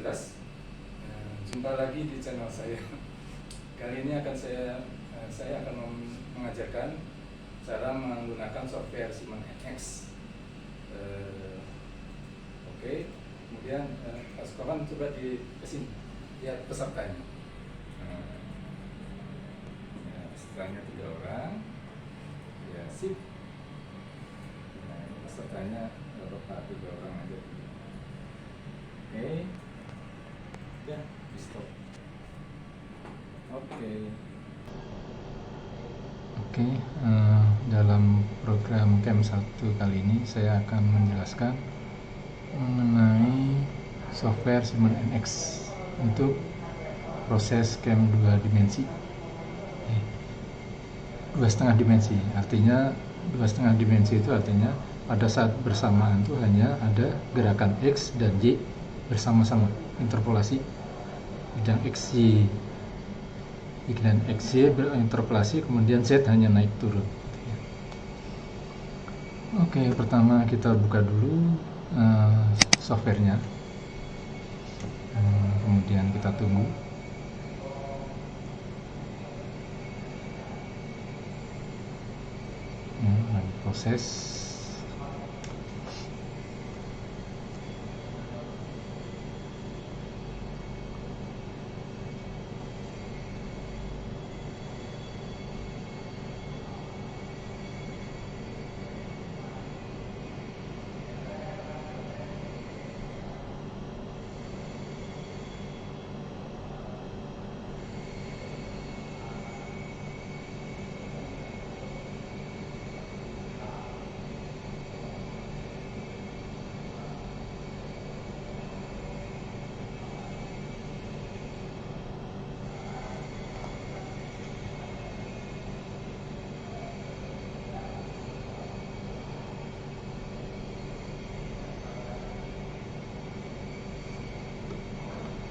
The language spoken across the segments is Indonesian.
jelas. Jumpa lagi di channel saya. Kali ini saya akan mengajarkan cara menggunakan software Siemens NX. Oke, kemudian Pak Sukawan coba di sini lihat pesertanya. Pesertanya 3 orang. Ya, sip. Nah, pesertanya Bapak 3 orang aja. Oke. Ya, di stop. Oke, dalam program Camp 1 kali ini saya akan menjelaskan mengenai software Siemens NX untuk proses Camp 2 dimensi. 2,5 dimensi, artinya 2,5 dimensi itu artinya pada saat bersamaan itu hanya ada gerakan X dan Y bersama-sama, interpolasi bidang XY dan XY berinterpolasi, kemudian Z hanya naik turun. Oke, pertama kita buka dulu softwarenya, kemudian kita tunggu. Lagi proses.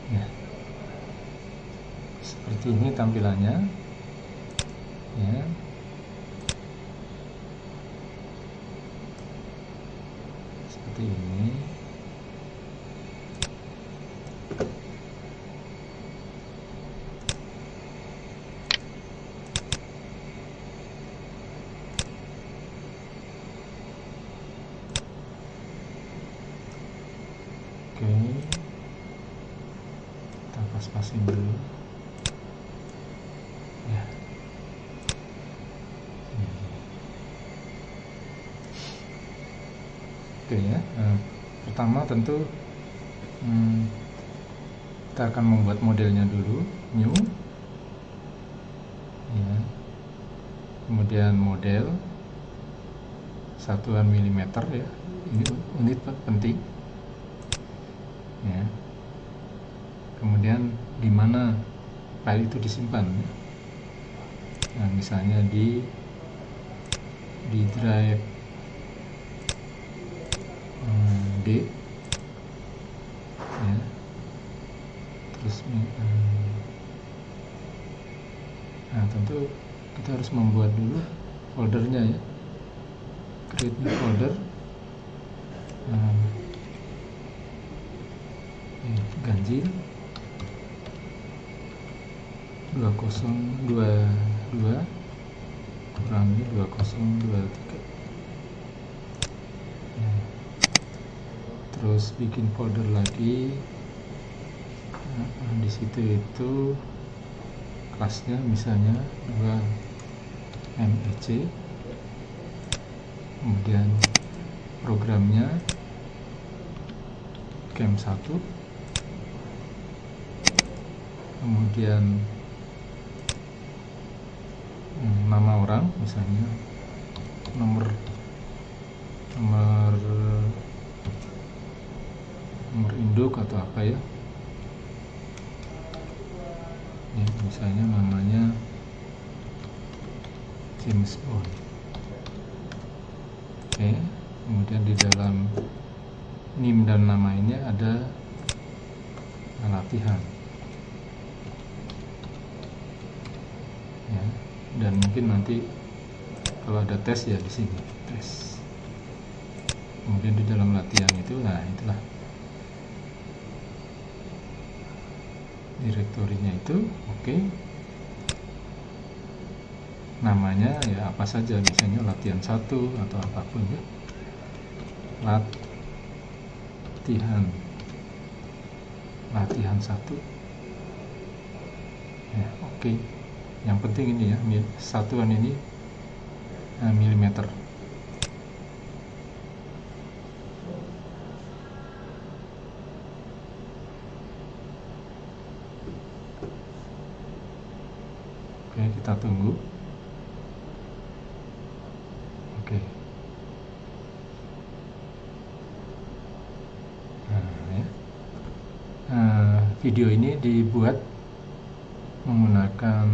Ya, seperti ini tampilannya, ya. Seperti ini. Oke, kita pas-pasin dulu. Ya. Oke ya. Pertama tentu kita akan membuat modelnya dulu, new. Ya. Kemudian model satuan milimeter, ya. Ini unit penting. Ya. Kemudian di mana file itu disimpan? Nah, misalnya di drive D, ya. Terus nah, tentu kita harus membuat dulu foldernya, ya. Create new folder. Ganjil 2022 kurangi 2023. Terus bikin folder lagi. Di situ itu kelasnya misalnya 2MEC, kemudian programnya Camp 1, kemudian nama orang, misalnya nomor induk atau apa, ya. Misalnya namanya James Bond. Oke, kemudian di dalam NIM dan nama ini ada latihan, ya. Dan mungkin nanti kalau ada tes, ya di sini tes. Kemudian di dalam latihan itu, nah itulah direktorinya itu oke. Namanya ya apa saja, misalnya latihan 1 atau apapun ya, latihan 1 ya, oke. Yang penting ini ya, satuan ini milimeter. Oke, kita tunggu. Oke. Video ini dibuat menggunakan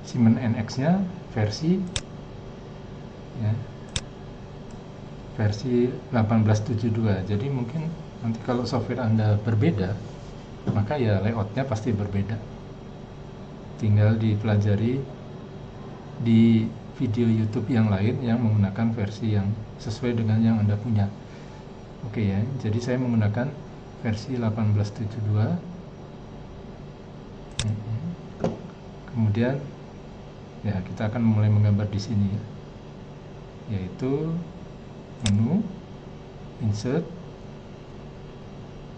Siemens NX-nya versi 1872. Jadi mungkin nanti kalau software Anda berbeda, maka ya layoutnya pasti berbeda. Tinggal dipelajari di video YouTube yang lain yang menggunakan versi yang sesuai dengan yang Anda punya. Oke ya, jadi saya menggunakan versi 1872. Kemudian ya kita akan mulai menggambar di sini ya, yaitu menu, insert,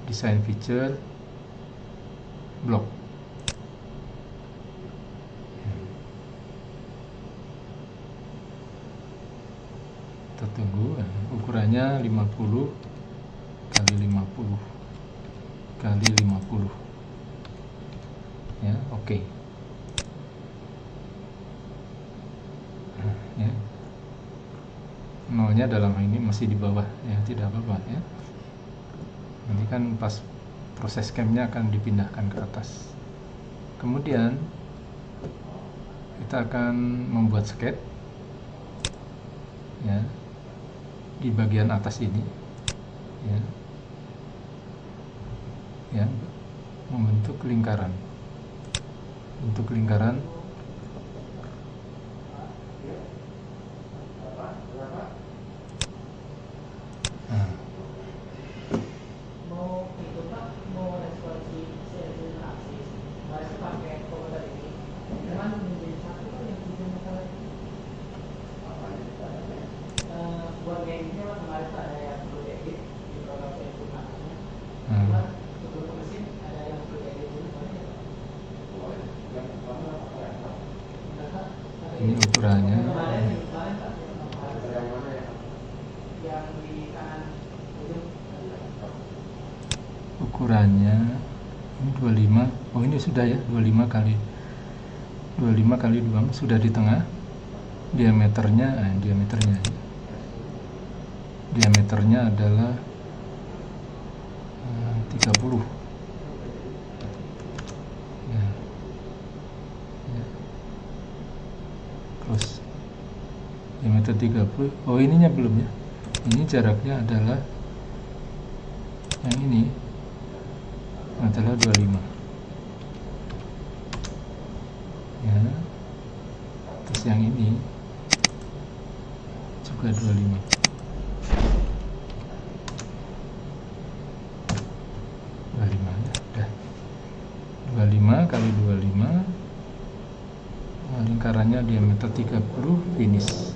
design feature, block. Kita tunggu. Ukurannya 50 kali 50 kali 50 ya, oke. Ya, nolnya dalam hal ini masih di bawah ya, tidak apa-apa ya. Nanti kan pas proses camnya akan dipindahkan ke atas. Kemudian kita akan membuat sketch ya di bagian atas ini ya, membentuk lingkaran. Untuk lingkaran ini ukurannya ini 25. Oh, ini sudah ya, 25 kali 2 sudah di tengah. Diameternya adalah 30 ya. Terus diameter 30. Oh, ininya belum ya, ini jaraknya adalah yang ini adalah 25 ya. Terus yang ini juga 25. Ya, udah 25 kali 25. Lingkarannya diameter 30, finish.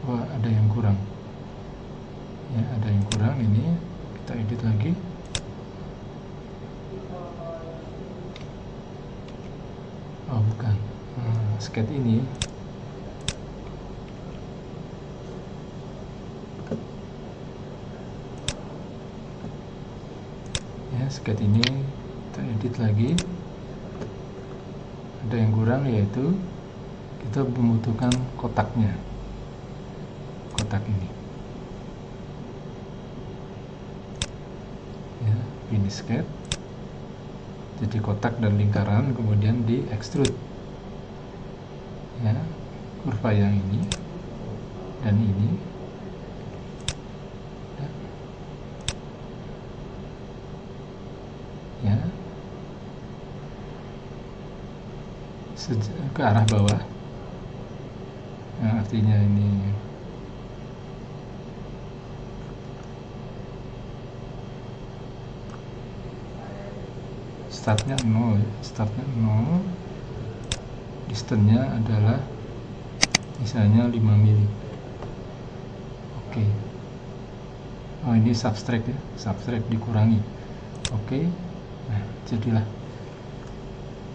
Wah, ada yang kurang ya, ada yang kurang. Ini kita edit lagi. Oh, bukan, sketch ini ya, sketch ini kita edit lagi. Ada yang kurang, yaitu kita membutuhkan kotaknya, kotak ini ya, finish sketch. Jadi kotak dan lingkaran, kemudian di extrude ya, kurva yang ini dan ini ya, ke arah bawah. Nah, artinya ini startnya 0 ya. Startnya 0, distance-nya adalah misalnya 5 mili. Oke. Oh, ini subtract ya, subtract dikurangi. Oke. Nah, jadilah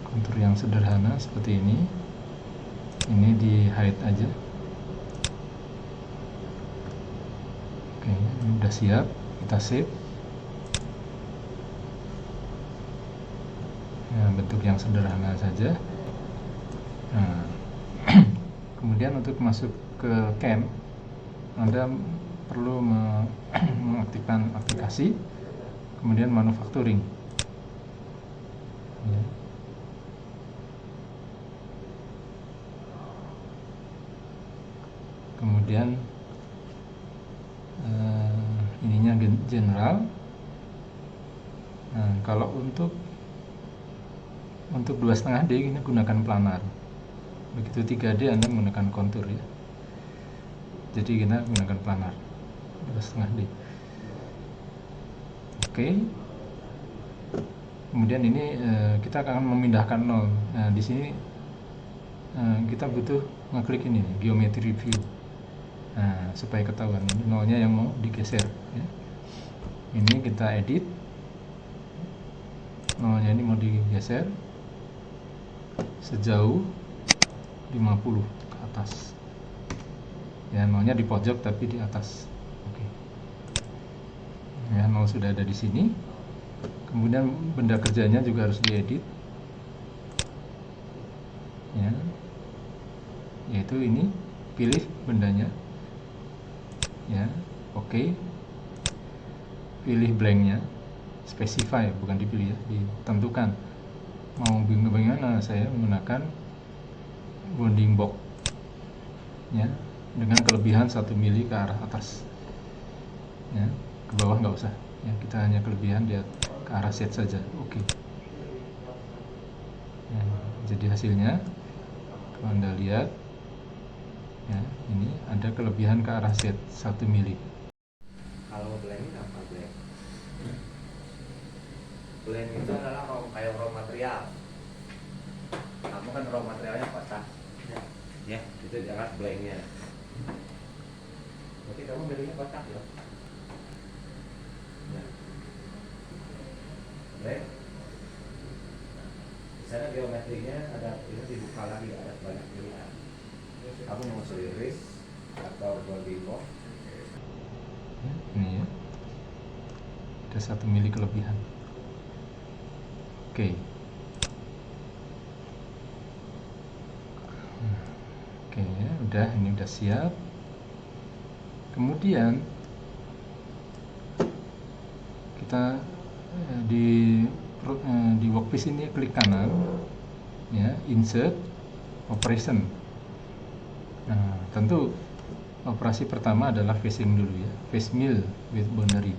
kontur yang sederhana seperti ini. Ini di hide aja. Oke, ini udah siap, kita save. Nah, bentuk yang sederhana saja. Nah, kemudian untuk masuk ke camp, Anda perlu mengaktifkan aplikasi, kemudian manufacturing. Ya. Kemudian ininya general. Nah, kalau untuk 2,5D ini gunakan planar. Begitu 3D Anda menggunakan kontur ya. Jadi kita menggunakan planar 2,5D. Oke. Kemudian ini kita akan memindahkan 0. Nah, di sini kita butuh ngeklik ini nih, geometry view. Nah, supaya ketahuan ini 0-nya yang mau digeser ya. Ini kita edit. 0-nya ini mau digeser sejauh 50 ke atas. Ya, 0-nya di pojok tapi di atas. Oke. Ya, 0 sudah ada di sini. Kemudian benda kerjanya juga harus diedit. Ya. Yaitu ini, pilih bendanya. Ya, oke. Pilih blanknya. Specify, bukan dipilih ya, ditentukan. Mau bagaimana, saya menggunakan bounding box. Ya, dengan kelebihan 1 mili ke arah atas. Ya, ke bawah nggak usah. Ya, kita hanya kelebihan dia ke arah set saja. Oke. Ya, jadi hasilnya kalau Anda lihat ya, ini ada kelebihan ke arah set 1 mili. Kalau blend ini apa blend? Blend itu adalah kayak raw material. Kamu kan raw materialnya kotak. Ya, itu jangan blendnya. Berarti kamu milihnya kotak ya? Ya. Blend. Di sana geometrinya ada, ini dibuka lagi, ada banyak pilihan. Kamu mau series atau body box? Ya, ini ya, ada 1 mili kelebihan. Oke. Oke, ya, udah, ini udah siap. Kemudian kita di workpiece ini klik kanan ya, insert operation. Nah, tentu operasi pertama adalah facing dulu ya, face mill with boundary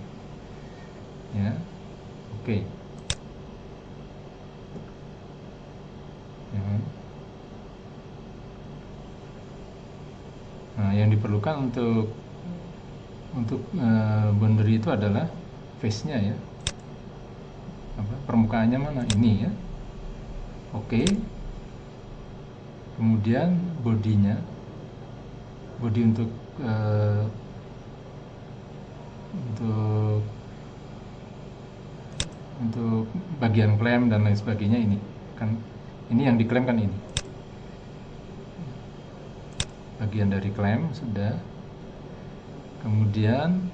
ya. Oke. Ya. Nah, yang diperlukan untuk boundary itu adalah face-nya ya. Permukaannya mana? Ini ya. Oke. Kemudian bodinya, body untuk bagian klem dan lain sebagainya, ini kan, ini yang diklaim kan ini. Bagian dari klem sudah. Kemudian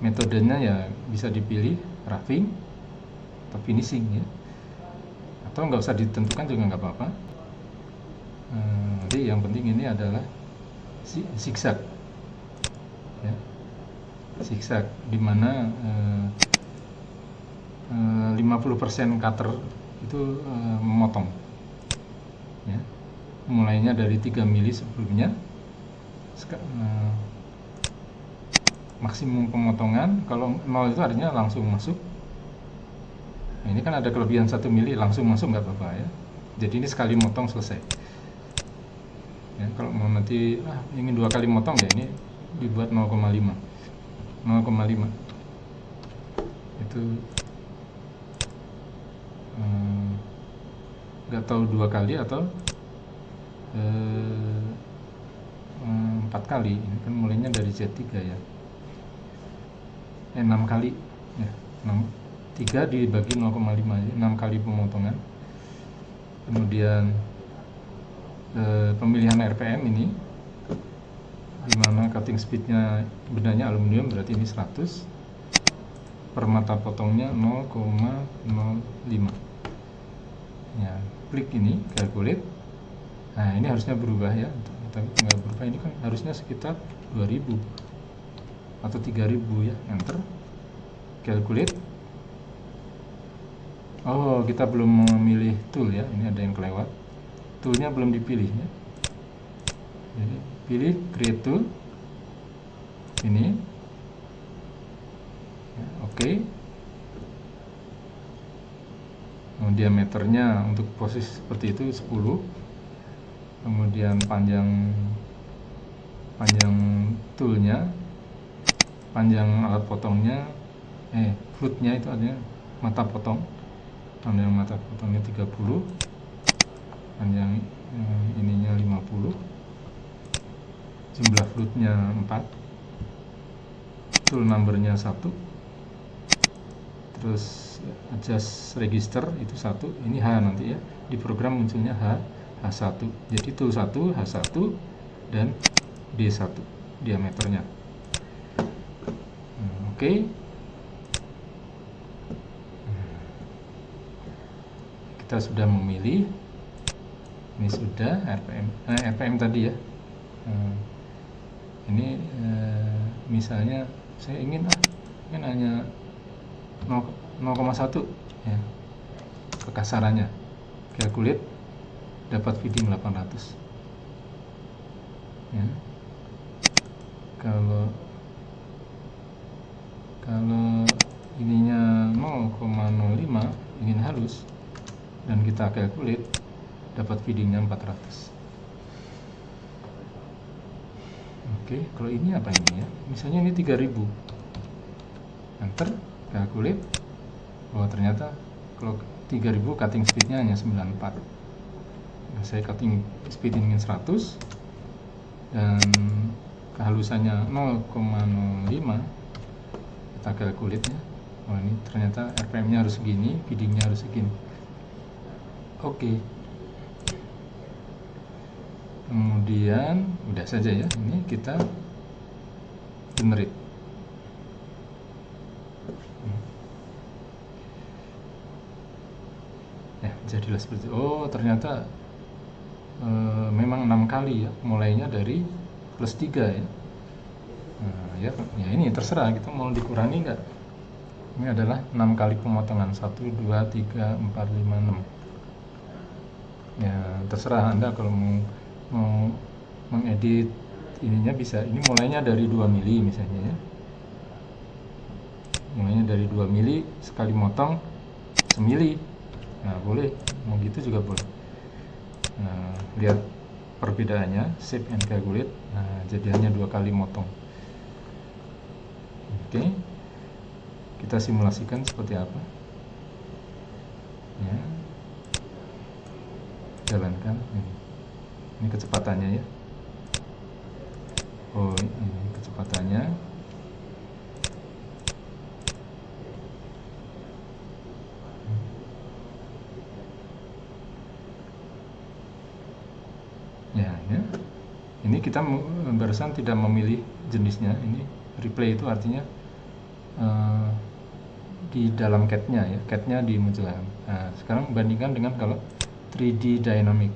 metodenya ya bisa dipilih roughing atau finishing ya, atau nggak usah ditentukan juga nggak apa-apa. Jadi yang penting ini adalah zigzag ya, zigzag dimana 50% cutter itu memotong ya, mulainya dari 3 mili sebelumnya. Maksimum pemotongan kalau 0 itu artinya langsung masuk. Nah, ini kan ada kelebihan 1 mili, langsung masuk nggak apa-apa ya. Jadi ini sekali motong selesai ya. Kalau mau nanti ingin 2 kali motong ya, ini dibuat 0,5 itu itu nggak tahu 2 kali atau 4 kali. Ini kan mulainya dari Z3 ya, 6 kali ya, 3 dibagi 0,5, 6 kali pemotongan. Kemudian pemilihan RPM ini, dimana cutting speednya bendanya aluminium, berarti ini 100 per mata potongnya 0,05 ya. Klik ini calculate. Nah ini harusnya berubah ya, tapi nggak berubah. Ini kan harusnya sekitar 2000 atau 3000 ya. Enter, calculate. Oh, kita belum memilih tool ya, ini ada yang kelewat, toolnya belum dipilih ya. Jadi pilih create tool ini ya, oke. Diameternya untuk posisi seperti itu 10. Kemudian panjang toolnya, panjang alat potongnya, footnya itu artinya mata potong, panjang mata potongnya 30, panjang ininya 50, jumlah footnya 4, tool numbernya 1, terus adjust register itu 1, ini H nanti ya, di program munculnya H1, jadi tool 1, H1 dan D1 diameternya. Oke. Kita sudah memilih, ini sudah RPM tadi ya. Ini misalnya saya ingin hanya 0,1 ya, kekasarannya. Calculate, dapat feeding 800 ya. Kalau ininya 0,05 ingin halus dan kita calculate, dapat feedingnya 400. Oke, kalau ini apa ini ya, misalnya ini 3000, enter, calculate. Oh ternyata kalau 3000 cutting speednya hanya 94. Nah, saya cutting speed ingin 100 dan kehalusannya 0,05, kita calculate ya. Oh ini ternyata RPM nya harus segini, feedingnya harus segini. Oke. Kemudian udah saja ya, ini kita generate. Ya jadilah seperti itu. Oh ternyata memang 6 kali ya, mulainya dari plus 3 ya. Nah, ya ini terserah kita mau dikurangi nggak. Ini adalah 6 kali pemotongan, 1, 2, 3, 4, 5, 6 ya, terserah Anda kalau mau mengedit ininya bisa. Ini mulainya dari 2 mili misalnya ya, mulainya dari 2 mili, sekali motong semili. Nah boleh, mau gitu juga boleh. Nah, lihat perbedaannya, save and calculate. Nah jadi hanya 2 kali motong. Oke, kita simulasikan seperti apa ya. Jalankan ini kecepatannya ya. Oh ini kecepatannya. Ya, ini kita barusan tidak memilih jenisnya. Ini replay itu artinya di dalam CAD-nya ya, CAD-nya dimunculkan. Nah, sekarang bandingkan dengan kalau 3D dynamic,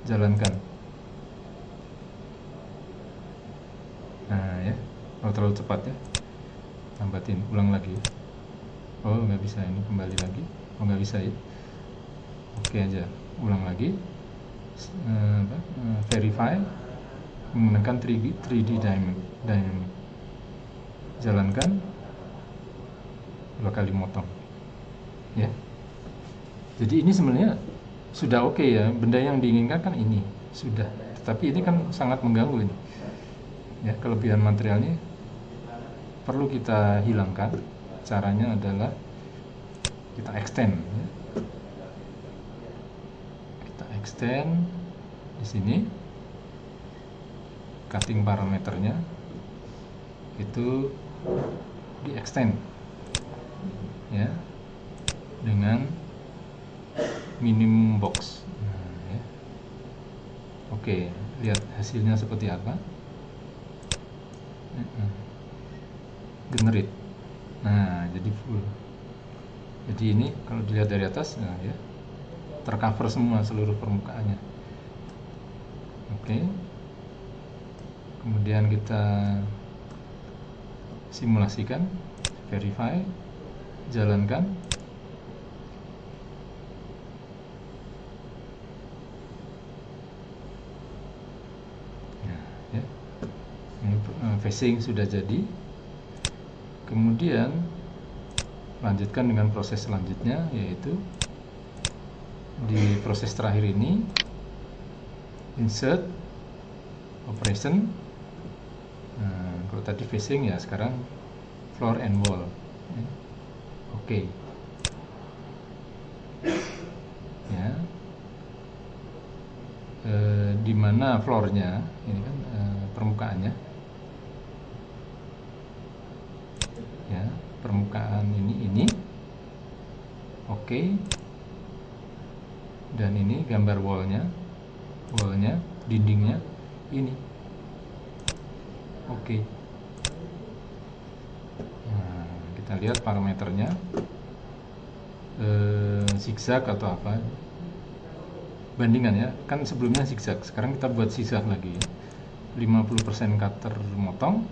jalankan. Nah ya, kalau terlalu cepat ya, tambahin, ulang lagi. Oh nggak bisa, ini kembali lagi. Oh nggak bisa ya. Oke aja, ulang lagi. Verify, menggunakan 3D dynamic. Jalankan, 2 kali motong ya. Jadi ini sebenarnya sudah oke ya, benda yang diinginkan kan ini sudah, tetapi ini kan sangat mengganggu ini ya. Kelebihan materialnya perlu kita hilangkan caranya adalah kita extend ya. Kita extend di sini, cutting parameternya itu di extend ya dengan minimum box. Ya. Oke, lihat hasilnya seperti apa. Generate. Nah, jadi full. Jadi ini kalau dilihat dari atas, nah ya, tercover semua seluruh permukaannya. Oke. Kemudian kita simulasikan, verify, jalankan. Nah, ya. Ini facing sudah jadi. Kemudian lanjutkan dengan proses selanjutnya, yaitu di proses terakhir ini insert operation. Nah, kalau tadi facing ya, sekarang floor and wall. Oke. Ya. Di mana floornya? Ini kan permukaannya. Ya, permukaan ini. Oke. Dan ini gambar wallnya, dindingnya ini. Oke. Nah, kita lihat parameternya, zigzag atau apa, bandingan ya, kan sebelumnya zigzag, sekarang kita buat zigzag lagi ya. 50% cutter motong,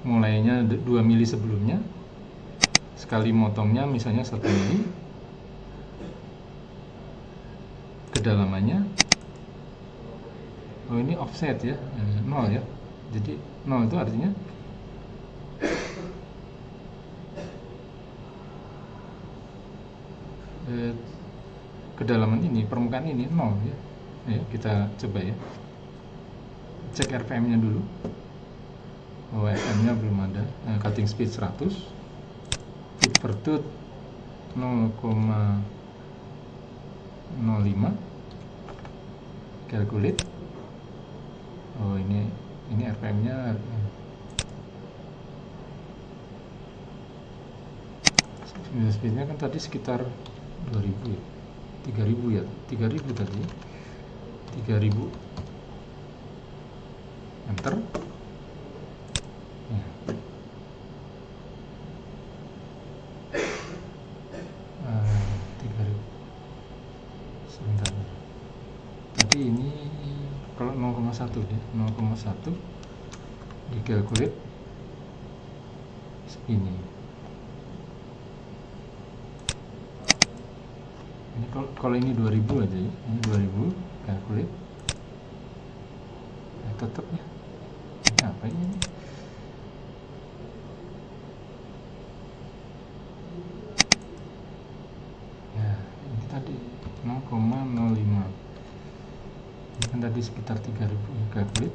mulainya 2 mili sebelumnya, sekali motongnya misalnya 1 mili, kedalamannya, oh ini offset ya, 0 ya, jadi 0 itu artinya kedalaman ini, permukaan ini 0 ya. Ya, kita coba ya, cek RPM nya dulu. Oh, RPM nya belum ada. Cutting speed 100, feet per tooth 0,05, calculate. Oh, ini RPM nya speednya kan tadi sekitar 2000 ya, 3000 ya, 3000 tadi, 3000, enter ya. Sebentar, tadi ini kalau 0,1 ya, 0,1 dikalkulate ini. Ini kalau ini 2000 aja ya, ini 2000 calculate. Nah, tetap ya, ini apa ini? Ya, ini tadi 0,05, ini kan tadi sekitar 3000 ya, calculate.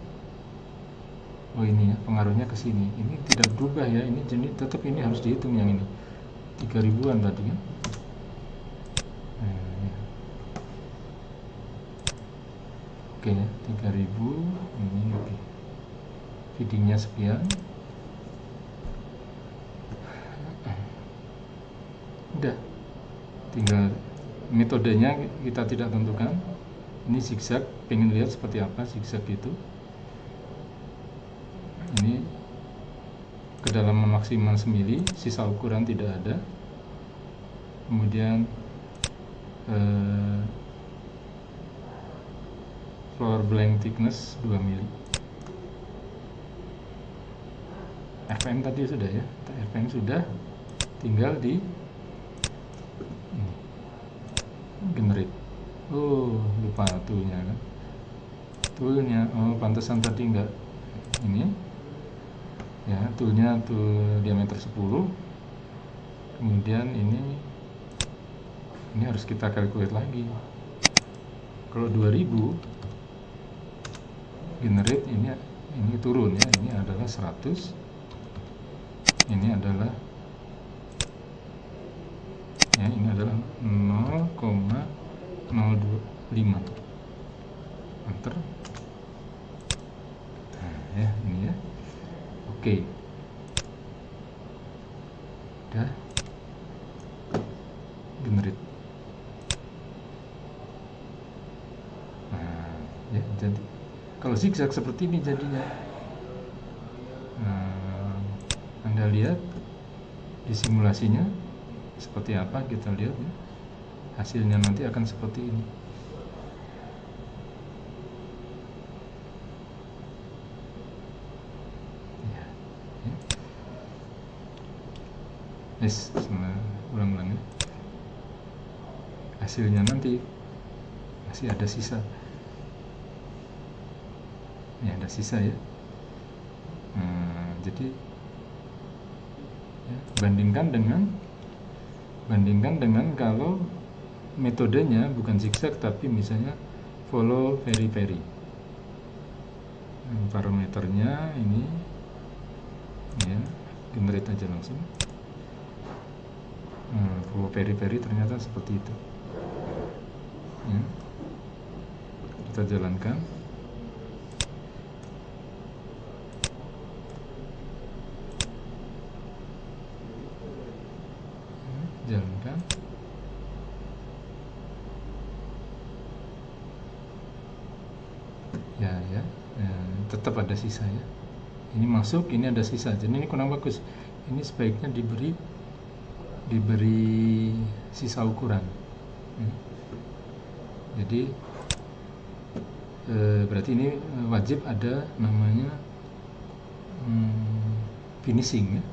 Oh, ini ya, pengaruhnya ke sini, ini tidak berubah ya, ini jadi tetap ini harus dihitung yang ini 3000-an tadi kan. Oke ya, 3000 ini. Oke, feedingnya sekian, udah, tinggal metodenya kita tidak tentukan. Ini zigzag, pengen lihat seperti apa zigzag itu. Ini kedalaman maksimal 1 mili, sisa ukuran tidak ada. Kemudian floor blank thickness 2 mili. RPM tadi sudah ya, RPM sudah, tinggal di generate. Oh, lupa toolnya kan, oh pantesan tadi enggak ini ya, toolnya tool diameter 10. Kemudian ini harus kita calculate lagi. Kalau 2000 generate, ini turun ya, ini adalah 100, ini adalah ya, ini adalah 0,025. Enter. Nah ya, ini ya. Oke, udah generate. Nah ya, jadi kalau zigzag seperti ini jadinya. Nah, Anda lihat di simulasinya seperti apa, kita lihat ya. Hasilnya nanti akan seperti ini. Ya, ya. Yes, ulang-ulang ya. Hasilnya nanti masih ada sisa. Ya, ada sisa ya. Jadi ya, bandingkan dengan kalau metodenya bukan zigzag tapi misalnya follow very. Parameternya ini ya, generate aja langsung. Follow very ternyata seperti itu ya. Kita jalankan. Ya, tetap ada sisa ya. Ini masuk, ini ada sisa. Jadi ini kurang bagus. Ini sebaiknya diberi sisa ukuran. Jadi berarti ini wajib ada namanya finishing ya.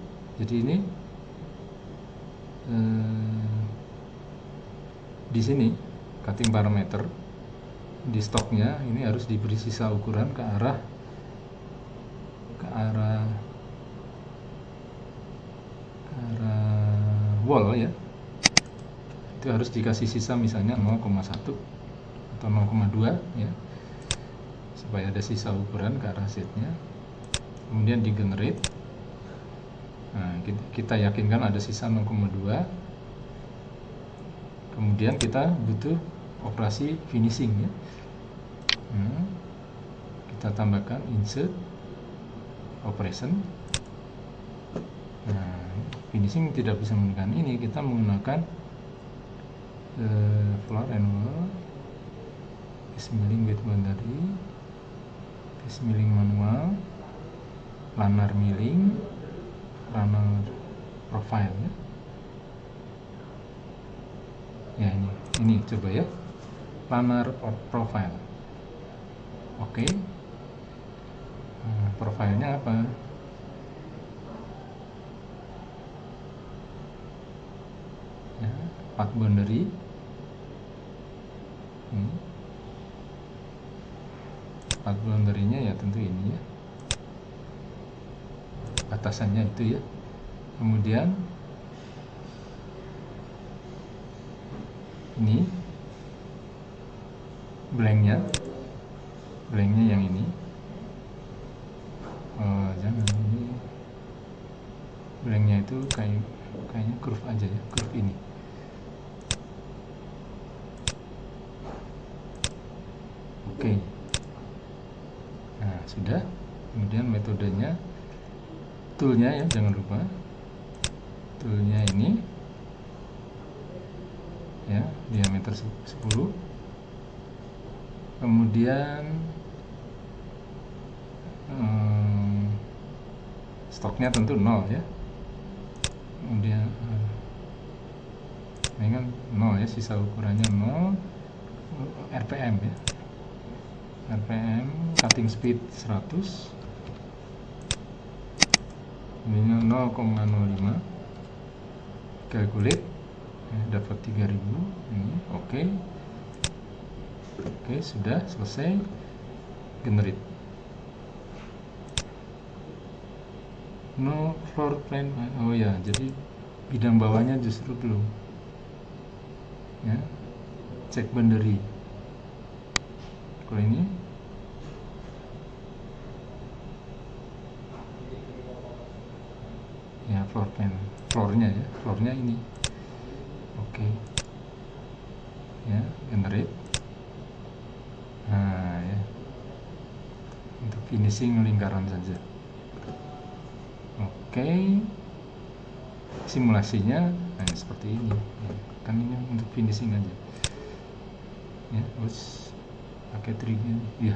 Jadi ini di sini cutting parameter di stoknya ini harus diberi sisa ukuran ke arah wall ya. Itu harus dikasih sisa misalnya 0,1 atau 0,2 ya, supaya ada sisa ukuran ke arah setnya. Kemudian di generate. Nah, kita yakinkan ada sisa 0,2. Kemudian kita butuh operasi finishing ya. Kita tambahkan insert operation. Nah, finishing tidak bisa menggunakan ini, kita menggunakan floor and wall, case milling with boundary, case milling manual, planar milling, planar profile ya. Ya, ini coba ya, planar profile. Oke. Profilnya apa? Ya, path boundary. Path boundary-nya ya tentu ini ya, batasannya itu ya. Kemudian ini blanknya yang ini. Jangan, ini blanknya itu kayaknya curve aja ya, curve ini. Oke. Nah, sudah. Kemudian metodenya, toolnya ya, jangan lupa toolnya ini ya, diameter 10. Kemudian stoknya tentu 0 ya. Kemudian ini kan 0 ya, sisa ukurannya 0. RPM ya, RPM cutting speed 100, ini 0,05. Calculate ya, dapat 3000 ini. Oke, sudah selesai. Generate. No floor plan. Oh ya, jadi bidang bawahnya justru belum ya. Cek boundary. Kalau ini ya, floor plan, floornya ini. Oke. Ya, generate. Nah, ya. Untuk finishing lingkaran saja. Oke. Simulasinya seperti ini. Ya, kan ini untuk finishing aja. Ya, terus pakai trigger. Ya.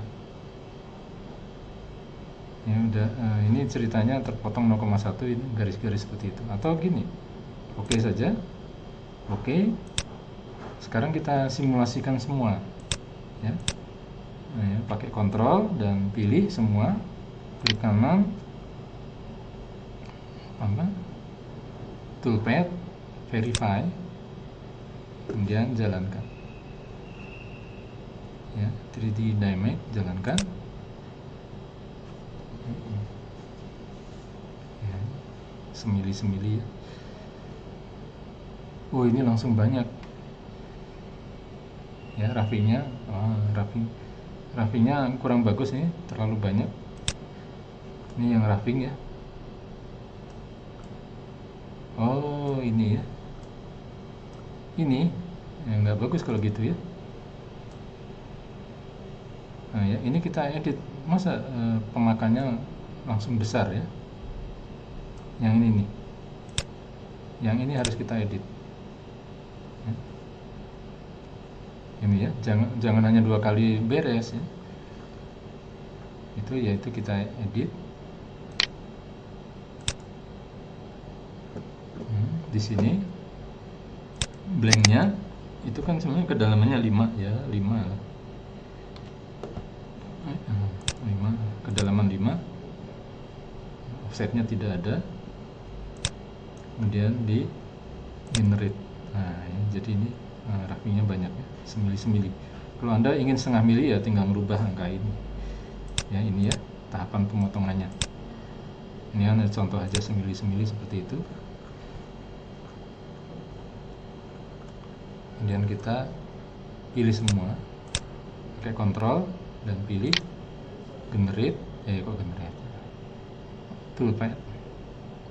Ya udah, ini ceritanya terpotong 0,1, ini garis-garis seperti itu. Atau gini, oke saja, oke. Sekarang kita simulasikan semua, ya. Nah, ya, pakai kontrol dan pilih semua, klik kanan, toolpad, verify, kemudian jalankan. Ya, 3D Dynamic jalankan. Ya, semili-semili ya. Oh, ini langsung banyak. Ya, roughingnya, roughingnya kurang bagus nih, terlalu banyak. Ini yang roughing ya. Oh, ini ya. Ini yang nggak bagus kalau gitu ya. Nah ya, ini kita edit. Masa pemakannya langsung besar ya. Yang ini nih. Yang ini harus kita edit. Ya. Ini ya, jangan hanya 2 kali beres ya. Yaitu kita edit. Di sini blanknya itu kan sebenarnya kedalamannya 5 ya, 5 lah. 5, kedalaman 5, offsetnya tidak ada, kemudian di generate. Nah ya, jadi ini roughingnya banyak ya, semili-semili. Kalau Anda ingin setengah mili ya tinggal merubah angka ini ya. Ini ya tahapan pemotongannya. Ini hanya contoh aja, semili-semili seperti itu. Kemudian kita pilih semua, pakai kontrol dan pilih generate, generate,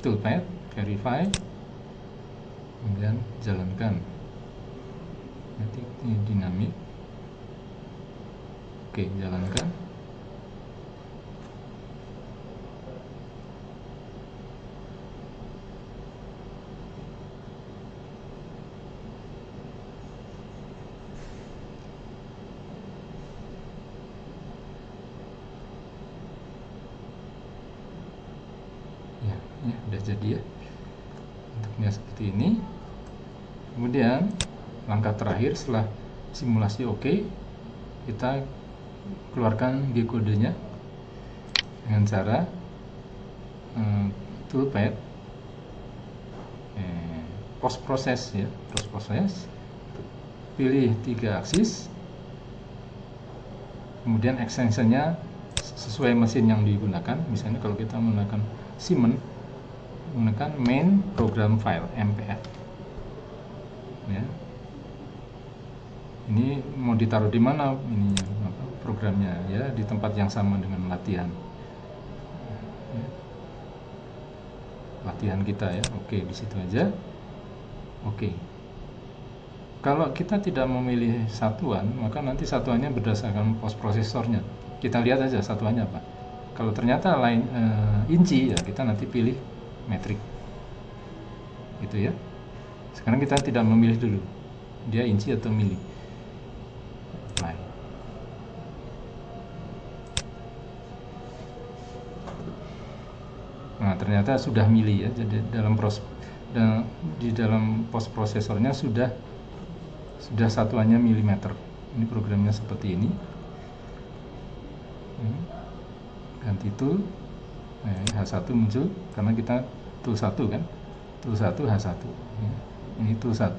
toolpad, verify, kemudian jalankan. Nanti ini dinamik. Oke, jalankan. Ya, udah jadi ya. Bentuknya seperti ini. Kemudian langkah terakhir setelah simulasi oke, kita keluarkan G-kodenya dengan cara toolpad, post process ya, pilih 3 aksis, kemudian extensionnya sesuai mesin yang digunakan. Misalnya kalau kita menggunakan Siemens, menggunakan main program file MPF ya. Ini mau ditaruh di mana ininya, programnya ya, di tempat yang sama dengan latihan ya. Latihan kita ya. Oke, di situ aja. Oke. Kalau kita tidak memilih satuan, maka nanti satuannya berdasarkan post prosesornya. Kita lihat aja satuannya apa. Kalau ternyata lain inci ya, kita nanti pilih metrik gitu ya. Sekarang kita tidak memilih dulu dia inci atau mili. Apply. Nah, ternyata sudah mili ya. Jadi di dalam post prosesornya sudah satuannya milimeter. Ini programnya seperti ini. Ganti tool. H1 muncul karena kita tool 1 kan. Tool 1 H1. Ini tool 1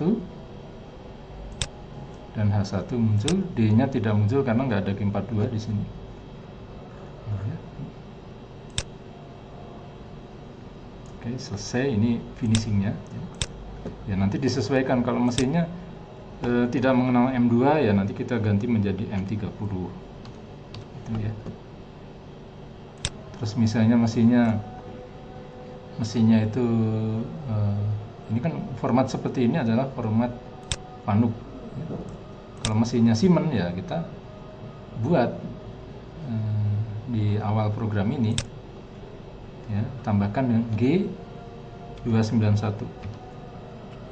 dan H1 muncul, D-nya tidak muncul karena nggak ada G42 di sini. Oke, selesai. Ini finishingnya ya. Nanti disesuaikan, kalau mesinnya tidak mengenal M2 ya nanti kita ganti menjadi M30 itu ya. Terus misalnya mesinnya itu ini kan format seperti ini adalah format Fanuc. Kalau mesinnya Siemens ya kita buat di awal program ini ya, tambahkan yang G291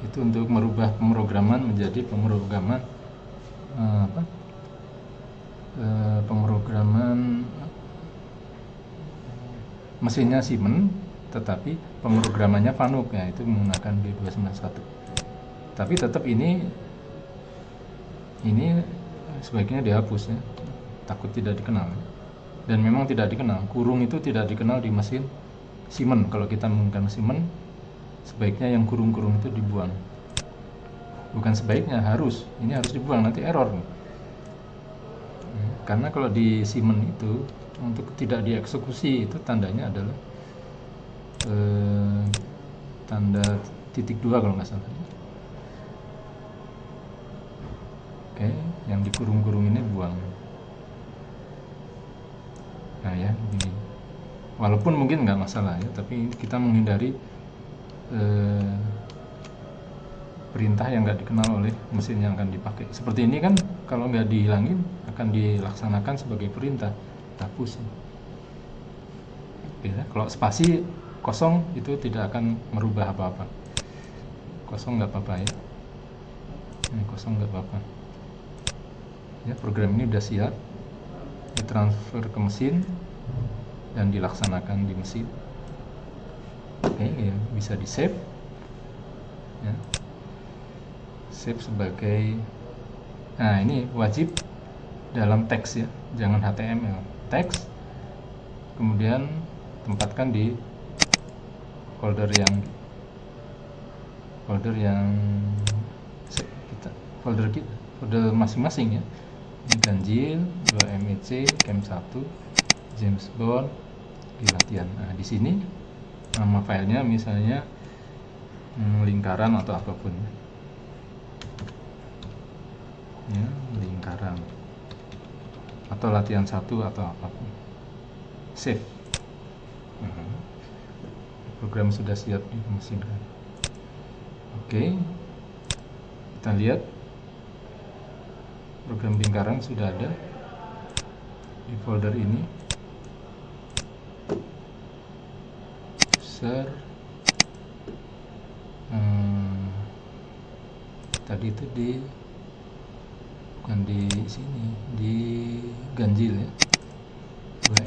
itu untuk merubah pemrograman menjadi pemrograman pemrograman mesinnya Siemens tetapi pemrogramannya Fanuc ya, itu menggunakan G291. Tapi tetap ini sebaiknya dihapus ya, takut tidak dikenal. Dan memang tidak dikenal, kurung itu tidak dikenal di mesin Siemens. Kalau kita menggunakan Siemens, sebaiknya yang kurung-kurung itu dibuang. Bukan sebaiknya, ini harus dibuang, nanti error. Karena kalau di Siemens itu untuk tidak dieksekusi itu tandanya adalah tanda titik 2 kalau nggak salah. Oke, yang dikurung-kurung ini buang. Nah ya, begini. Walaupun mungkin nggak masalah ya, tapi kita menghindari perintah yang nggak dikenal oleh mesin yang akan dipakai. Seperti ini kan, kalau nggak dihilangin akan dilaksanakan sebagai perintah, hapus. Oke, kalau spasi kosong itu tidak akan merubah apa-apa. Kosong nggak apa-apa ya. Ini kosong nggak apa-apa. Ya, program ini udah siap ditransfer ke mesin dan dilaksanakan di mesin. Oke, ya, bisa di save ya. Save sebagai, nah ini wajib dalam teks ya, jangan HTML, teks, kemudian tempatkan di folder folder masing-masing ya. Ini ganjil, 2 MEC, Chem 1, James Bond, di latihan. Nah, di sini nama filenya misalnya lingkaran atau apapun. Ya, lingkaran. Atau latihan 1 atau apapun. Save. Program sudah siap di mesin kan. Oke. Kita lihat program lingkaran sudah ada di folder ini. User tadi itu bukan di sini, di ganjil ya,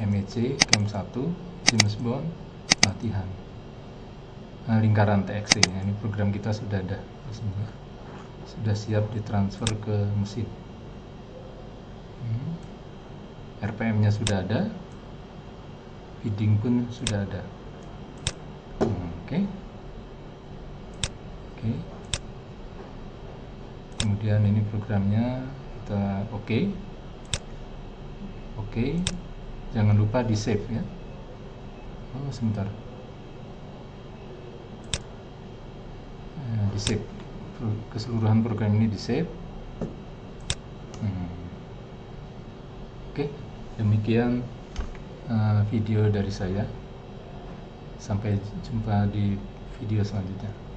2 MEC, Chem 1, James Bond, latihan. Nah, lingkaran TXT ya, ini program kita sudah ada di sini, sudah siap ditransfer ke mesin. RPM nya sudah ada, feeding pun sudah ada. Oke. Kemudian ini programnya kita oke. Jangan lupa di save ya. Oh sebentar. Di save, keseluruhan program ini di save. Oke, demikian video dari saya. Sampai jumpa di video selanjutnya.